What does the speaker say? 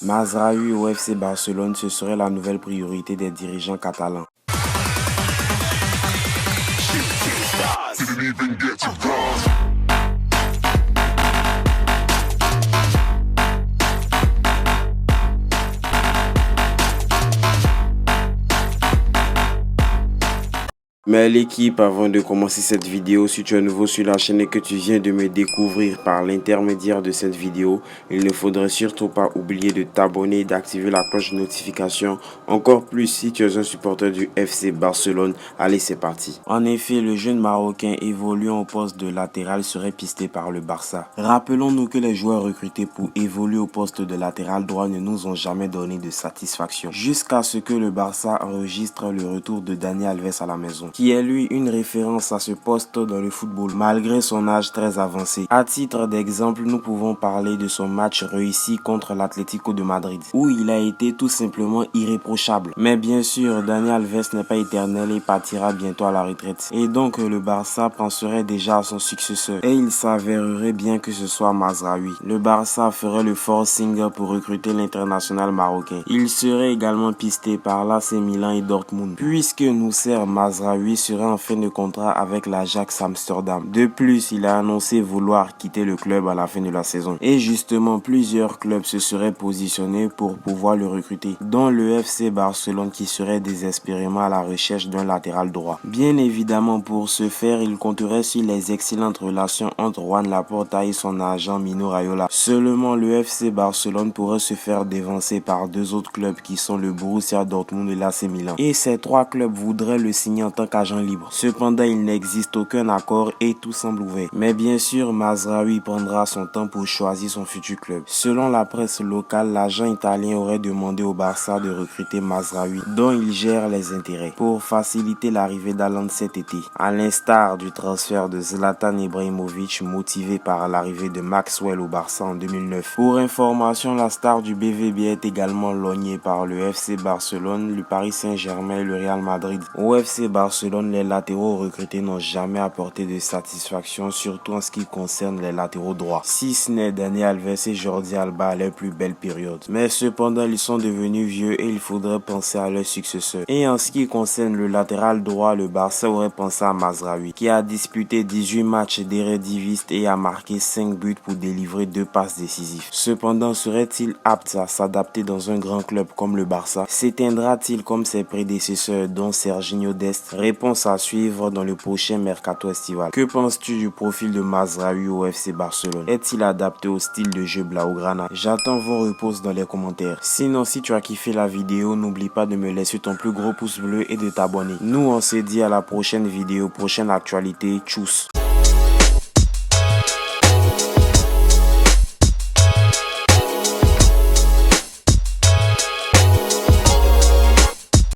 Mazraoui au FC Barcelone, ce serait la nouvelle priorité des dirigeants catalans. Mais l'équipe, avant de commencer cette vidéo, si tu es nouveau sur la chaîne et que tu viens de me découvrir par l'intermédiaire de cette vidéo, il ne faudrait surtout pas oublier de t'abonner et d'activer la cloche de notification. Encore plus si tu es un supporter du FC Barcelone. Allez, c'est parti. En effet, le jeune Marocain évoluant au poste de latéral serait pisté par le Barça. Rappelons-nous que les joueurs recrutés pour évoluer au poste de latéral droit ne nous ont jamais donné de satisfaction. Jusqu'à ce que le Barça enregistre le retour de Dani Alves à la maison, qui est lui une référence à ce poste dans le football, malgré son âge très avancé. À titre d'exemple, nous pouvons parler de son match réussi contre l'Atlético de Madrid, où il a été tout simplement irréprochable. Mais bien sûr, Dani Alves n'est pas éternel et partira bientôt à la retraite. Et donc le Barça penserait déjà à son successeur. Et il s'avérerait bien que ce soit Mazraoui. Le Barça ferait le forcing pour recruter l'international marocain. Il serait également pisté par l'AC Milan et Dortmund, puisque Noussair Mazraoui serait en fin de contrat avec l'Ajax Amsterdam. De plus, il a annoncé vouloir quitter le club à la fin de la saison. Et justement, plusieurs clubs se seraient positionnés pour pouvoir le recruter, dont le FC Barcelone qui serait désespérément à la recherche d'un latéral droit. Bien évidemment, pour ce faire, il compterait sur les excellentes relations entre Juan Laporta et son agent Mino Raiola. Seulement, le FC Barcelone pourrait se faire dévancer par deux autres clubs qui sont le Borussia Dortmund et l'AC Milan. Et ces trois clubs voudraient le signer en tant qu'agent libre. Cependant, il n'existe aucun accord et tout semble ouvert. Mais bien sûr, Mazraoui prendra son temps pour choisir son futur club. Selon la presse locale, l'agent italien aurait demandé au Barça de recruter Mazraoui, dont il gère les intérêts, pour faciliter l'arrivée d'Haaland cet été, à l'instar du transfert de Zlatan Ibrahimovic motivé par l'arrivée de Maxwell au Barça en 2009. Pour information, la star du BVB est également lorgnée par le FC Barcelone, le Paris Saint-Germain et le Real Madrid. Au FC Barcelone, les latéraux recrutés n'ont jamais apporté de satisfaction, surtout en ce qui concerne les latéraux droits, si ce n'est Dani Alves et Jordi Alba à leur plus belle période. Mais cependant, ils sont devenus vieux et il faudrait penser à leur successeur. Et en ce qui concerne le latéral droit, le Barça aurait pensé à Mazraoui, qui a disputé 18 matchs d'Eredivisie et a marqué 5 buts pour délivrer 2 passes décisives. Cependant, serait-il apte à s'adapter dans un grand club comme le Barça? S'éteindra-t-il comme ses prédécesseurs, dont Serginho Dest? Réponse à suivre dans le prochain mercato estival. Que penses-tu du profil de Mazraoui au FC Barcelone? Est-il adapté au style de jeu Blaugrana? J'attends vos réponses dans les commentaires. Sinon, si tu as kiffé la vidéo, n'oublie pas de me laisser ton plus gros pouce bleu et de t'abonner. Nous, on se dit à la prochaine vidéo, prochaine actualité. Tchuss!